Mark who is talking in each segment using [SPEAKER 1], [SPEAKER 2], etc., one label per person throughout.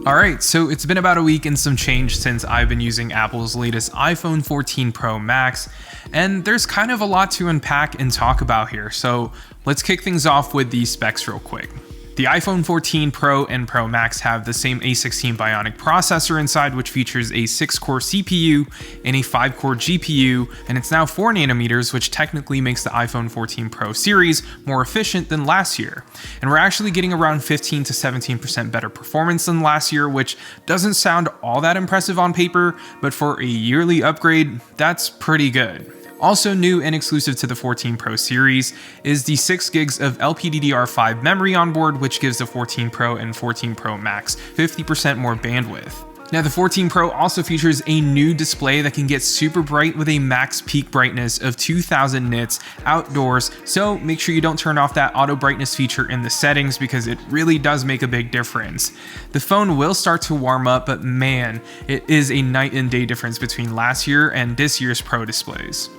[SPEAKER 1] Alright, so it's been about a week and some change since I've been using Apple's latest iPhone 14 Pro Max, and there's kind of a lot to unpack and talk about here, so let's kick things off with the specs real quick. The iPhone 14 Pro and Pro Max have the same A16 Bionic processor inside, which features a 6-core CPU and a 5-core GPU, and it's now 4 nanometers, which technically makes the iPhone 14 Pro series more efficient than last year. And we're actually getting around 15 to 17% better performance than last year, which doesn't sound all that impressive on paper, but for a yearly upgrade, that's pretty good. Also new and exclusive to the 14 Pro series is the 6 gigs of LPDDR5 memory on board, which gives the 14 Pro and 14 Pro Max 50% more bandwidth. Now the 14 Pro also features a new display that can get super bright with a max peak brightness of 2000 nits outdoors, so make sure you don't turn off that auto brightness feature in the settings because it really does make a big difference. The phone will start to warm up, but man, it is a night and day difference between last year and this year's Pro displays.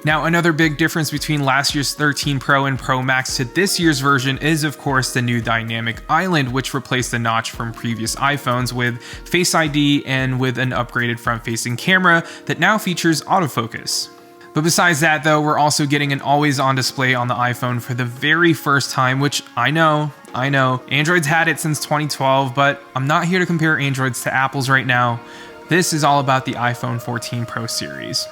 [SPEAKER 1] Now, another big difference between last year's 13 Pro and Pro Max to this year's version is, of course, the new Dynamic Island, which replaced the notch from previous iPhones with Face ID and with an upgraded front-facing camera that now features autofocus. But besides that, though, we're also getting an always-on display on the iPhone for the very first time, which I know, Android's had it since 2012, but I'm not here to compare Androids to Apple's right now. This is all about the iPhone 14 Pro series.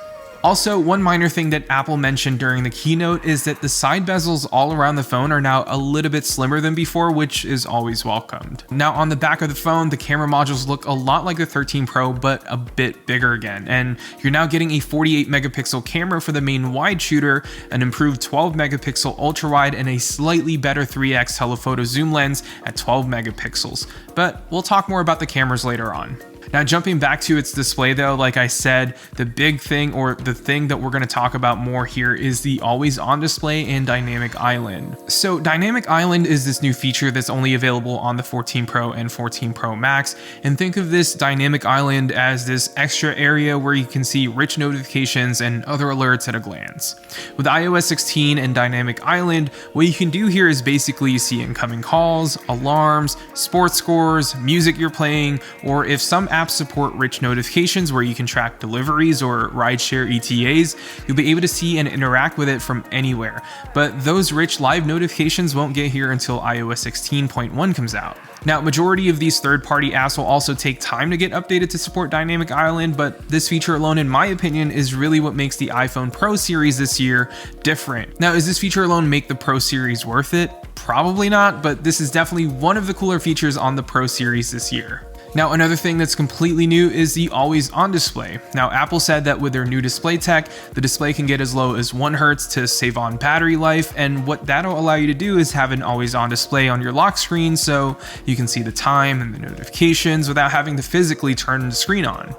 [SPEAKER 1] Also, one minor thing that Apple mentioned during the keynote is that the side bezels all around the phone are now a little bit slimmer than before, which is always welcomed. Now on the back of the phone, the camera modules look a lot like the 13 Pro, but a bit bigger again. And you're now getting a 48 megapixel camera for the main wide shooter, an improved 12 megapixel ultra wide, and a slightly better 3x telephoto zoom lens at 12 megapixels. But we'll talk more about the cameras later on. Now jumping back to its display though, like I said, the big thing, or the thing that we're going to talk about more here, is the always on display and Dynamic Island. So Dynamic Island is this new feature that's only available on the 14 Pro and 14 Pro Max, and think of this Dynamic Island as this extra area where you can see rich notifications and other alerts at a glance. With iOS 16 and Dynamic Island, what you can do here is basically see incoming calls, alarms, sports scores, music you're playing, or if some apps support rich notifications where you can track deliveries or rideshare ETAs, you'll be able to see and interact with it from anywhere. But those rich live notifications won't get here until iOS 16.1 comes out. Now, majority of these third-party apps will also take time to get updated to support Dynamic Island, but this feature alone, in my opinion, is really what makes the iPhone Pro series this year different. Now, does this feature alone make the Pro series worth it? Probably not, but this is definitely one of the cooler features on the Pro series this year. Now, another thing that's completely new is the always on display. Now, Apple said that with their new display tech, the display can get as low as 1 Hz to save on battery life, and what that'll allow you to do is have an always on display on your lock screen so you can see the time and the notifications without having to physically turn the screen on.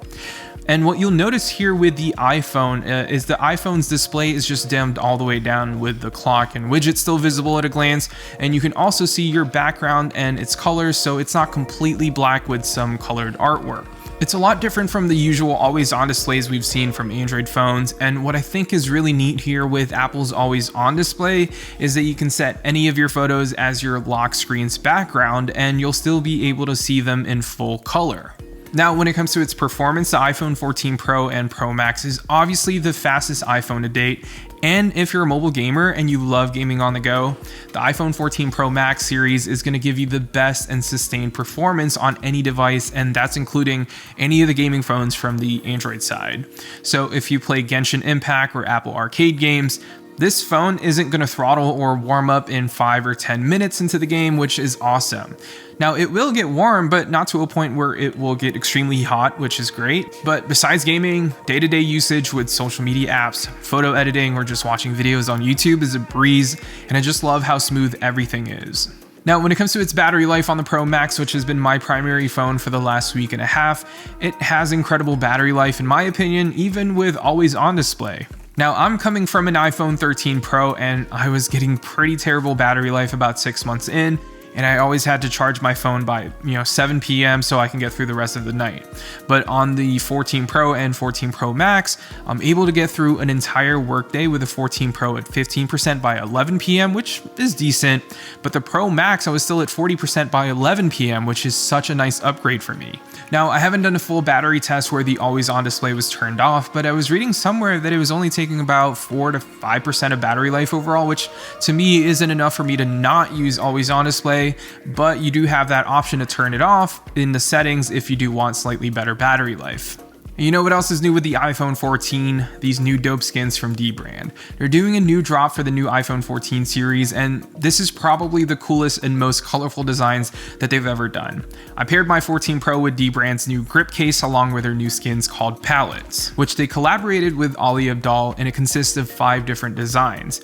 [SPEAKER 1] And what you'll notice here with the iPhone is the iPhone's display is just dimmed all the way down with the clock and widget still visible at a glance, and you can also see your background and its colors, so it's not completely black with some colored artwork. It's a lot different from the usual always on displays we've seen from Android phones, and what I think is really neat here with Apple's always on display is that you can set any of your photos as your lock screen's background and you'll still be able to see them in full color. Now, when it comes to its performance, the iPhone 14 Pro and Pro Max is obviously the fastest iPhone to date, and if you're a mobile gamer and you love gaming on the go, the iPhone 14 Pro Max series is going to give you the best and sustained performance on any device, and that's including any of the gaming phones from the Android side. So if you play Genshin Impact or Apple Arcade games, this phone isn't going to throttle or warm up in 5 or 10 minutes into the game, which is awesome. Now, it will get warm, but not to a point where it will get extremely hot, which is great. But besides gaming, day-to-day usage with social media apps, photo editing, or just watching videos on YouTube is a breeze, and I just love how smooth everything is. Now, when it comes to its battery life on the Pro Max, which has been my primary phone for the last week and a half, it has incredible battery life in my opinion, even with always on display. Now, I'm coming from an iPhone 13 Pro and I was getting pretty terrible battery life about 6 months in, and I always had to charge my phone by 7 p.m. so I can get through the rest of the night. But on the 14 Pro and 14 Pro Max, I'm able to get through an entire workday with the 14 Pro at 15% by 11 p.m., which is decent, but the Pro Max I was still at 40% by 11 p.m., which is such a nice upgrade for me. Now, I haven't done a full battery test where the always on display was turned off, but I was reading somewhere that it was only taking about 4 to 5% of battery life overall, which to me isn't enough for me to not use always on display, but you do have that option to turn it off in the settings if you do want slightly better battery life. You know what else is new with the iPhone 14? These new dope skins from dbrand. They're doing a new drop for the new iPhone 14 series, and this is probably the coolest and most colorful designs that they've ever done. I paired my 14 Pro with dbrand's new grip case along with their new skins called Palettes, which they collaborated with Ali Abdaal, and it consists of 5 different designs.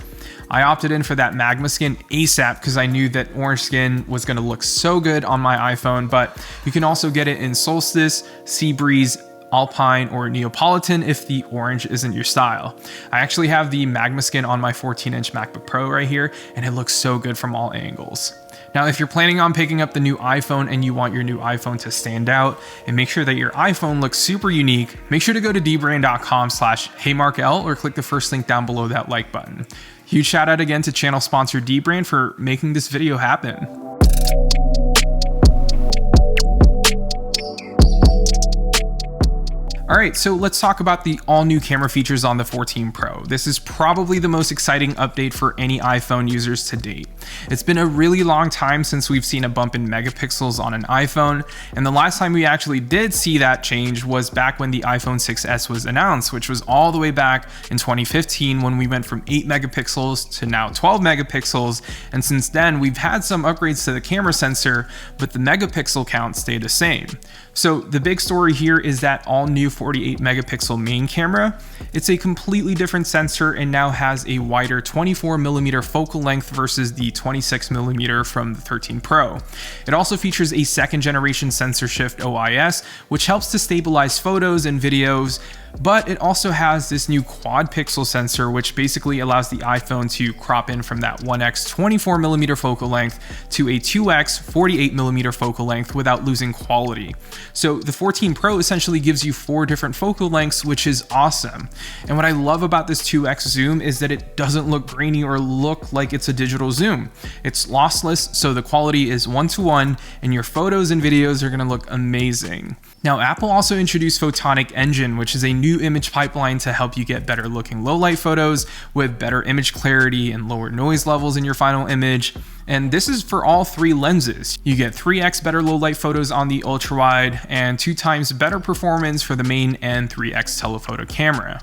[SPEAKER 1] I opted in for that magma skin ASAP because I knew that orange skin was going to look so good on my iPhone, but you can also get it in Solstice, Sea Breeze, Alpine, or Neapolitan if the orange isn't your style. I actually have the magma skin on my 14-inch MacBook Pro right here, and it looks so good from all angles. Now, if you're planning on picking up the new iPhone and you want your new iPhone to stand out and make sure that your iPhone looks super unique, make sure to go to dbrand.com/heymarkl or click the first link down below that like button. Huge shout out again to channel sponsor dbrand for making this video happen. Alright, so let's talk about the all new camera features on the 14 Pro. This is probably the most exciting update for any iPhone users to date. It's been a really long time since we've seen a bump in megapixels on an iPhone, and the last time we actually did see that change was back when the iPhone 6s was announced, which was all the way back in 2015 when we went from 8 megapixels to now 12 megapixels, and since then we've had some upgrades to the camera sensor, but the megapixel count stayed the same. So the big story here is that all new 48 megapixel main camera. It's a completely different sensor and now has a wider 24mm focal length versus the 26mm from the 13 Pro. It also features a second generation sensor shift OIS, which helps to stabilize photos and videos, but it also has this new quad pixel sensor, which basically allows the iPhone to crop in from that 1x 24mm focal length to a 2x 48mm focal length without losing quality. So the 14 Pro essentially gives you 4 different focal lengths, which is awesome. And what I love about this 2x zoom is that it doesn't look grainy or look like it's a digital zoom. It's lossless, so the quality is 1:1, and your photos and videos are going to look amazing. Now, Apple also introduced Photonic Engine, which is a new image pipeline to help you get better looking low light photos with better image clarity and lower noise levels in your final image. And this is for all 3 lenses. You get 3x better low light photos on the ultra wide and 2 times better performance for the main and 3x telephoto camera.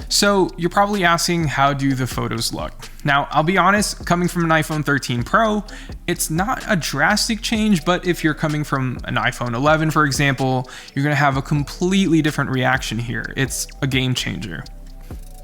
[SPEAKER 1] So you're probably asking, how do the photos look? Now, I'll be honest, coming from an iPhone 13 Pro, it's not a drastic change, but if you're coming from an iPhone 11, for example, you're gonna have a completely different reaction here. It's a game changer.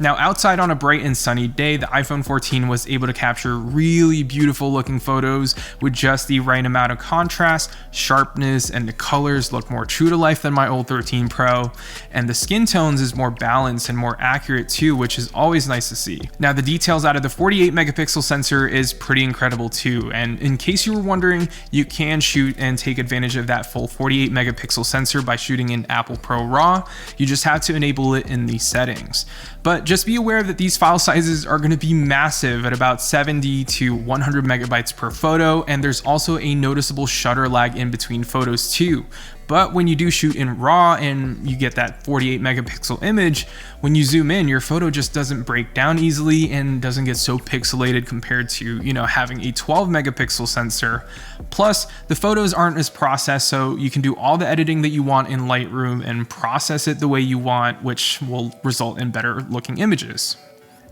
[SPEAKER 1] Now, outside on a bright and sunny day, the iPhone 14 was able to capture really beautiful looking photos with just the right amount of contrast, sharpness, and the colors look more true to life than my old 13 Pro. And the skin tones is more balanced and more accurate too, which is always nice to see. Now, the details out of the 48 megapixel sensor is pretty incredible too. And in case you were wondering, you can shoot and take advantage of that full 48 megapixel sensor by shooting in Apple Pro RAW. You just have to enable it in the settings. But just be aware that these file sizes are going to be massive at about 70 to 100 megabytes per photo, and there's also a noticeable shutter lag in between photos too. But when you do shoot in RAW and you get that 48 megapixel image, when you zoom in, your photo just doesn't break down easily and doesn't get so pixelated compared to, having a 12 megapixel sensor. Plus, the photos aren't as processed, so you can do all the editing that you want in Lightroom and process it the way you want, which will result in better looking images.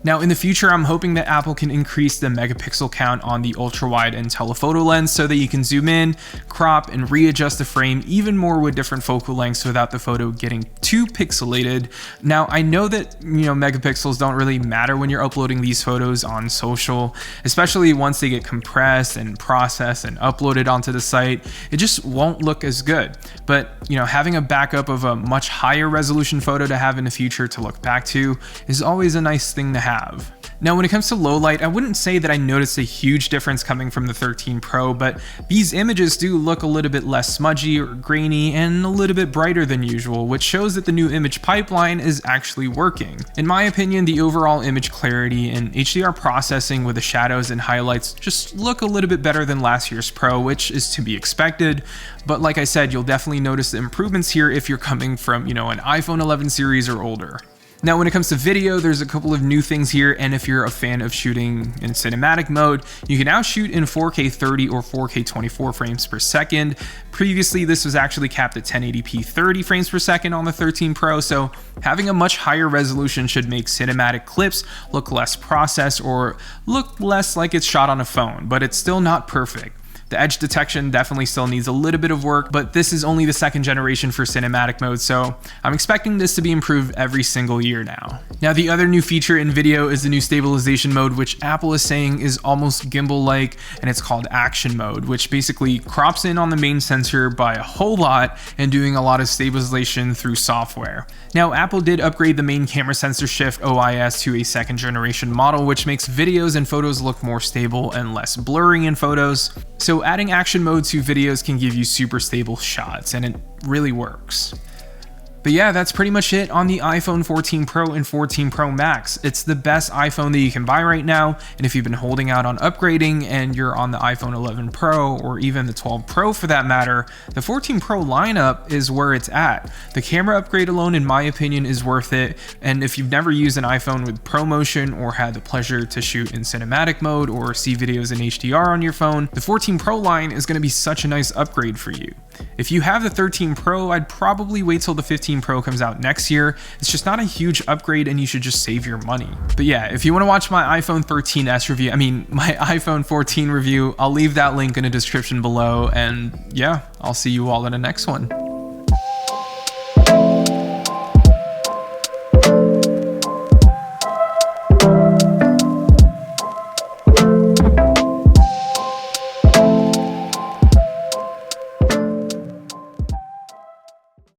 [SPEAKER 1] Now, in the future, I'm hoping that Apple can increase the megapixel count on the ultra-wide and telephoto lens so that you can zoom in, crop, and readjust the frame even more with different focal lengths without the photo getting too pixelated. Now, I know that, megapixels don't really matter when you're uploading these photos on social, especially once they get compressed and processed and uploaded onto the site. It just won't look as good. But, having a backup of a much higher resolution photo to have in the future to look back to is always a nice thing to have. have. Now, when it comes to low light, I wouldn't say that I noticed a huge difference coming from the 13 Pro, but these images do look a little bit less smudgy or grainy and a little bit brighter than usual, which shows that the new image pipeline is actually working. In my opinion, the overall image clarity and HDR processing with the shadows and highlights just look a little bit better than last year's Pro, which is to be expected. But like I said, you'll definitely notice the improvements here if you're coming from, an iPhone 11 series or older. Now, when it comes to video, there's a couple of new things here, and if you're a fan of shooting in cinematic mode, you can now shoot in 4K 30 or 4K 24 frames per second. Previously, this was actually capped at 1080p 30 frames per second on the 13 Pro, so having a much higher resolution should make cinematic clips look less processed or look less like it's shot on a phone, but it's still not perfect. The edge detection definitely still needs a little bit of work, but this is only the second generation for cinematic mode, so I'm expecting this to be improved every single year now. Now, the other new feature in video is the new stabilization mode, which Apple is saying is almost gimbal-like, and it's called action mode, which basically crops in on the main sensor by a whole lot and doing a lot of stabilization through software. Now, Apple did upgrade the main camera sensor shift OIS to a second generation model, which makes videos and photos look more stable and less blurry in photos. So adding action mode to videos can give you super stable shots, and it really works. But yeah, that's pretty much it on the iPhone 14 Pro and 14 Pro Max. It's the best iPhone that you can buy right now, and if you've been holding out on upgrading and you're on the iPhone 11 Pro or even the 12 Pro for that matter, the 14 Pro lineup is where it's at. The camera upgrade alone, in my opinion, is worth it, and if you've never used an iPhone with ProMotion or had the pleasure to shoot in cinematic mode or see videos in HDR on your phone, the 14 Pro line is going to be such a nice upgrade for you. If you have the 13 Pro, I'd probably wait till the 15 Pro comes out next year. It's just not a huge upgrade and you should just save your money. But yeah, if you want to watch my iPhone 13s review, my iPhone 14 review, I'll leave that link in the description below, and yeah, I'll see you all in the next one.